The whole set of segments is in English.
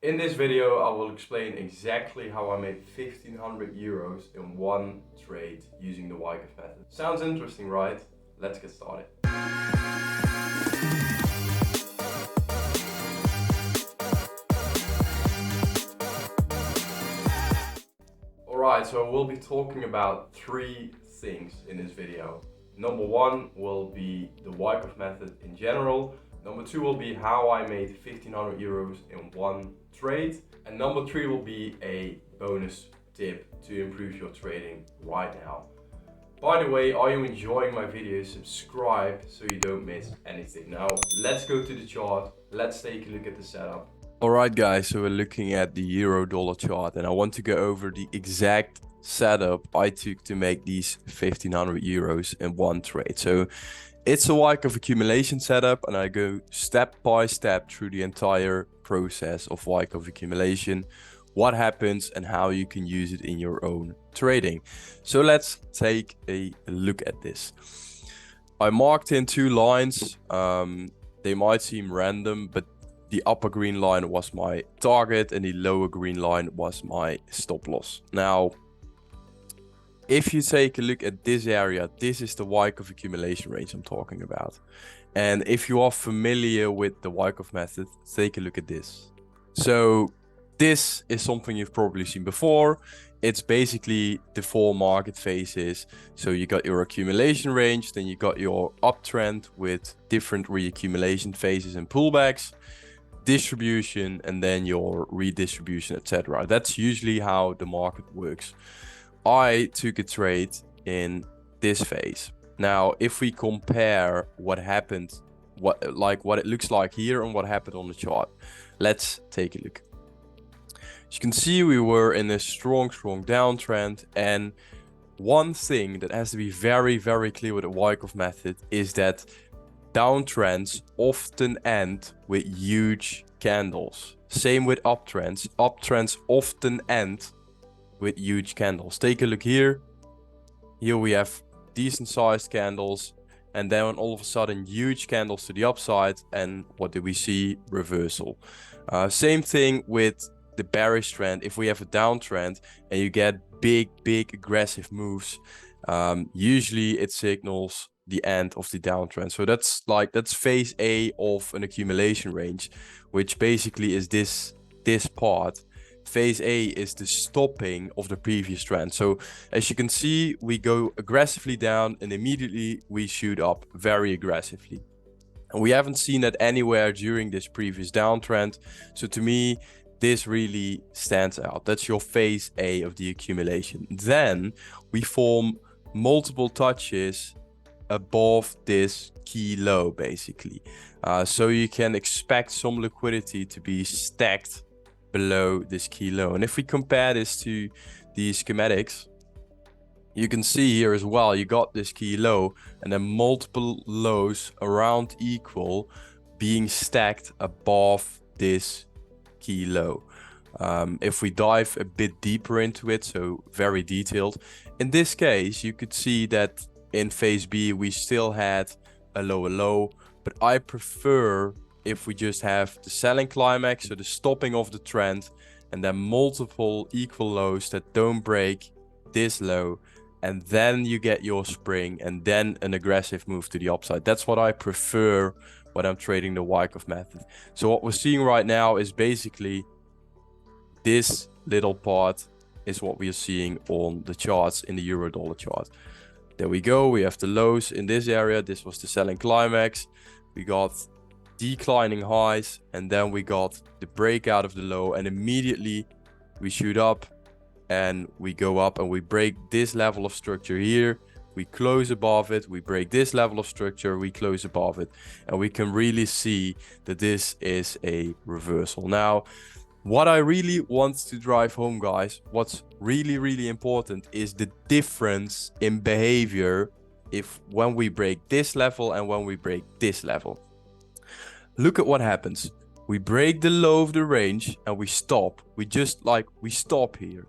In this video, I will explain exactly how I made 1500 euros in one trade using the Wyckoff method. Sounds interesting, right? Let's get started. Alright, so we'll be talking about three things in this video. Number one will be the Wyckoff method in general. Number two will be how I made 1500 euros in one trade. And number three will be a bonus tip to improve your trading right now. By the way, are you enjoying my videos? Subscribe so you don't miss anything. Now, let's go to the chart. Let's take a look at the setup. Alright guys, so we're looking at the euro-dollar chart and I want to go over the exact setup I took to make these 1500 euros in one trade. So it's a Wyckoff accumulation setup and I go step by step through the entire process of Wyckoff accumulation, what happens and how you can use it in your own trading. So let's take a look at this. I marked in two lines. They might seem random, but the upper green line was my target and the lower green line was my stop loss. Now, if you take a look at this area, this is the Wyckoff accumulation range I'm talking about. And if you are familiar with the Wyckoff method, take a look at this. So this is something you've probably seen before. It's basically the four market phases. So you got your accumulation range, then you got your uptrend with different reaccumulation phases and pullbacks, distribution, and then your redistribution, etc. That's usually how the market works. I took a trade in this phase. Now, if we compare what happened, what it looks like here and what happened on the chart, let's take a look. As you can see, we were in a strong downtrend, and one thing that has to be very clear with the Wyckoff method is that downtrends often end with huge candles. Same with uptrends. Uptrends often end with huge candles. Take a look here. Here we have decent sized candles, and then all of a sudden huge candles to the upside, and what do we see? Reversal. Same thing with the bearish trend. If we have a downtrend and you get big aggressive moves, usually it signals the end of the downtrend. So that's phase A of an accumulation range, which basically is this part. Phase A is the stopping of the previous trend. So as you can see, we go aggressively down and immediately we shoot up very aggressively. And we haven't seen that anywhere during this previous downtrend. So to me, this really stands out. That's your phase A of the accumulation. Then we form multiple touches above this key low, basically. So you can expect some liquidity to be stacked below this key low. And if we compare this to the schematics, you can see here as well, you got this key low and then multiple lows around equal being stacked above this key low. If we dive a bit deeper into it, so very detailed, in this case you could see that in phase B we still had a lower low, but I prefer if we just have the selling climax, so the stopping of the trend, and then multiple equal lows that don't break this low, and then you get your spring and then an aggressive move to the upside. That's what I prefer when I'm trading the Wyckoff method. So what we're seeing right now is basically this little part is what we are seeing on the charts in the euro-dollar chart. There we go. We have the lows in this area. This was the selling climax. We got declining highs, and then we got the breakout of the low, and immediately we shoot up and we go up and we break this level of structure here. We close above it, we break this level of structure, we close above it, and we can really see that this is a reversal. Now, what I really want to drive home, guys, what's really important is the difference in behavior when we break this level and when we break this level. Look at what happens. We break the low of the range and we stop. We stop here.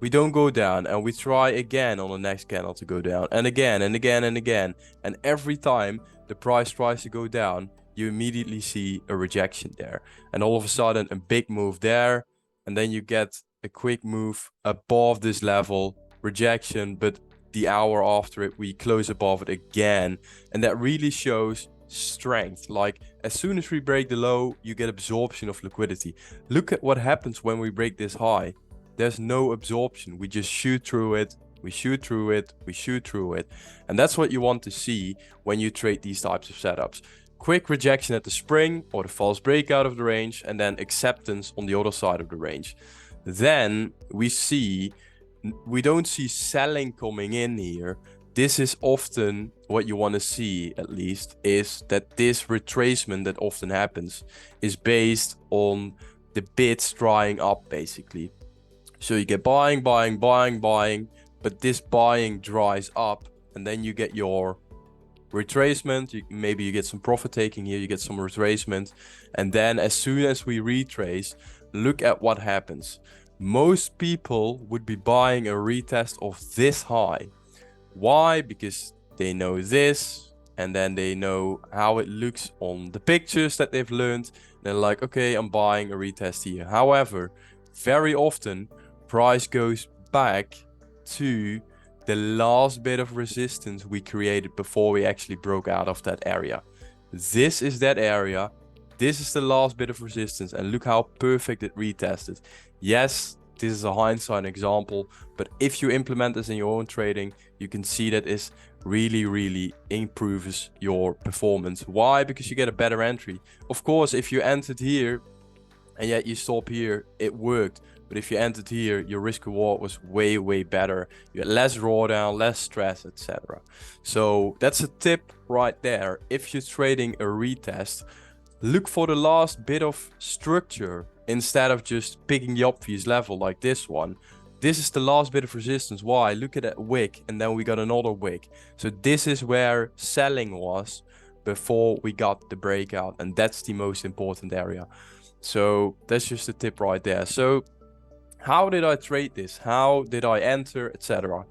We don't go down, and we try again on the next candle to go down, and again and again and again. And every time the price tries to go down, you immediately see a rejection there. And all of a sudden, a big move there. And then you get a quick move above this level, rejection, but the hour after it, we close above it again. And that really shows strength. Like as soon as we break the low, you get absorption of liquidity. Look at what happens when we break this high. There's no absorption. We just shoot through it. We shoot through it. We shoot through it. And that's what you want to see when you trade these types of setups. Quick rejection at the spring or the false breakout of the range, and then acceptance on the other side of the range. Then we don't see selling coming in here. This is often what you want to see, at least, is that this retracement that often happens is based on the bids drying up, basically. So you get buying, buying, buying, buying, but this buying dries up, and then you get your retracement. Maybe you get some profit taking here, you get some retracement, and then as soon as we retrace, look at what happens. Most people would be buying a retest of this high. Why? Because they know this, and then they know how it looks on the pictures that they've learned. They're like, okay, I'm buying a retest here. However, very often price goes back to the last bit of resistance we created before we actually broke out of that area. This is that area. This is the last bit of resistance, and look how perfect it retested. Yes, this is a hindsight example, but if you implement this in your own trading, you can see that it really improves your performance. Why? Because you get a better entry. Of course, if you entered here and yet you stop here, it worked. But if you entered here, your risk reward was way better. You had less drawdown, less stress, etc. So that's a tip right there. If you're trading a retest, look for the last bit of structure instead of just picking the obvious level like this one. This is the last bit of resistance. Why? Look at that wick, and then we got another wick. So this is where selling was before we got the breakout, and that's the most important area. So that's just a tip right there. So how did I trade this? How did I enter, etc.?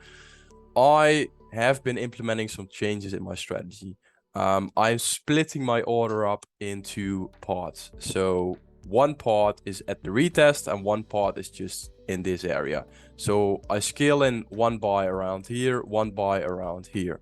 I have been implementing some changes in my strategy. I'm splitting my order up into parts. So one part is at the retest and one part is just in this area. So I scale in one buy around here, one buy around here.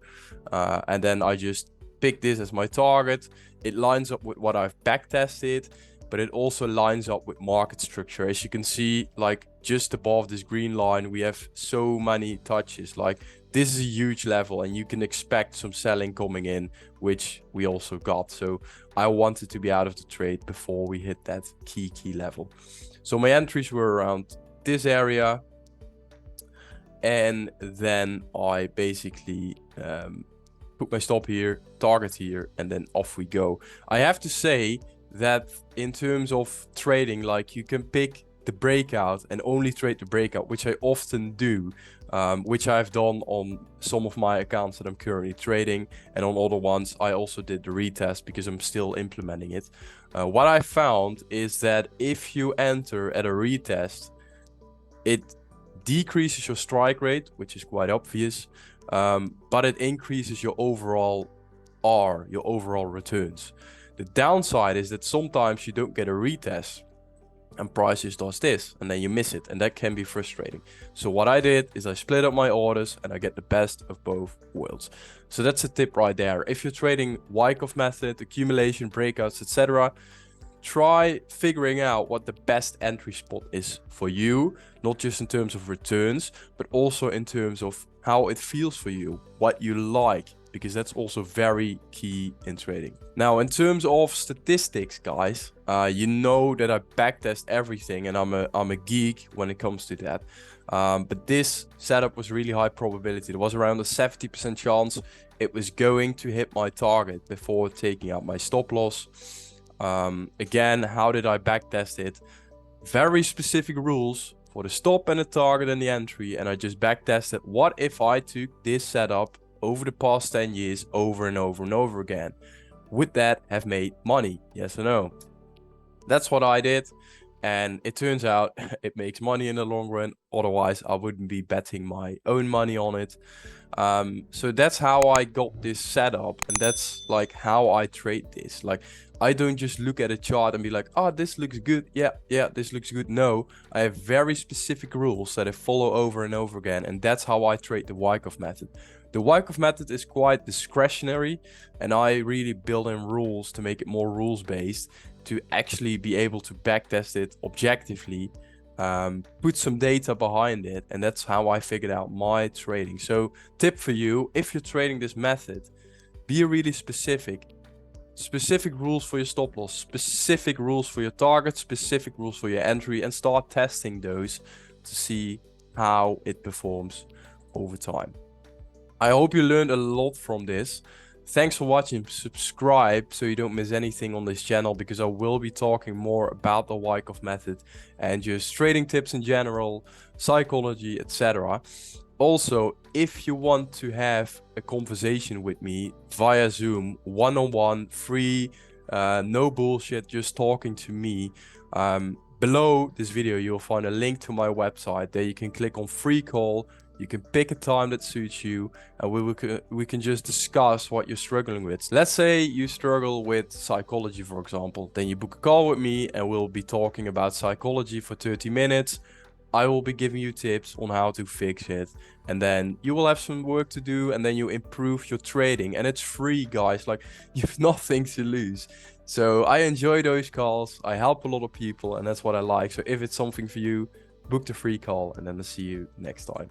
And then I just pick this as my target. It lines up with what I've backtested, but it also lines up with market structure. As you can see, like just above this green line, we have so many touches. Like this is a huge level, and you can expect some selling coming in, which we also got. So I wanted to be out of the trade before we hit that key level. So my entries were around this area, and then I basically put my stop here, target here, and then off we go. I have to say that in terms of trading, like you can pick the breakout and only trade the breakout, which I often do, which I've done on some of my accounts that I'm currently trading, and on other ones I also did the retest because I'm still implementing it. What I found is that if you enter at a retest, it decreases your strike rate, which is quite obvious, but it increases your overall R, your overall returns. The downside is that sometimes you don't get a retest and price just does this and then you miss it, and that can be frustrating. So what I did is I split up my orders and I get the best of both worlds. So that's a tip right there. If you're trading Wyckoff Method, accumulation, breakouts, etc., try figuring out what the best entry spot is for you, not just in terms of returns, but also in terms of how it feels for you, what you like, because that's also very key in trading. Now, in terms of statistics, guys, you know that I backtest everything, and I'm a geek when it comes to that. But this setup was really high probability. There was around a 70% chance it was going to hit my target before taking out my stop loss. Again, how did I backtest it? Very specific rules for the stop and the target and the entry, and I just backtested what if I took this setup over the past 10 years over and over and over again. Would that have made money? Yes or no? That's what I did. And it turns out it makes money in the long run. Otherwise, I wouldn't be betting my own money on it. So that's how I got this set up, and that's like how I trade this. Like, I don't just look at a chart and be like, oh, this looks good. Yeah, this looks good. No, I have very specific rules that I follow over and over again, and that's how I trade the Wyckoff method. The Wyckoff method is quite discretionary, and I really build in rules to make it more rules-based, to actually be able to backtest it objectively, put some data behind it, and that's how I figured out my trading. So tip for you, if you're trading this method, be really specific. Specific rules for your stop loss, specific rules for your target, specific rules for your entry, and start testing those to see how it performs over time. I hope you learned a lot from this. Thanks for watching. Subscribe so you don't miss anything on this channel, because I will be talking more about the Wyckoff method and just trading tips in general, psychology, etc. Also, if you want to have a conversation with me via Zoom, one-on-one, free, no bullshit, just talking to me, below this video you'll find a link to my website. There you can click on free call. You can pick a time that suits you, and we can just discuss what you're struggling with. Let's say you struggle with psychology, for example. Then you book a call with me and we'll be talking about psychology for 30 minutes. I will be giving you tips on how to fix it, and then you will have some work to do, and then you improve your trading. And it's free, guys. Like, you have nothing to lose. So I enjoy those calls. I help a lot of people, and that's what I like. So if it's something for you, book the free call, and then I'll see you next time.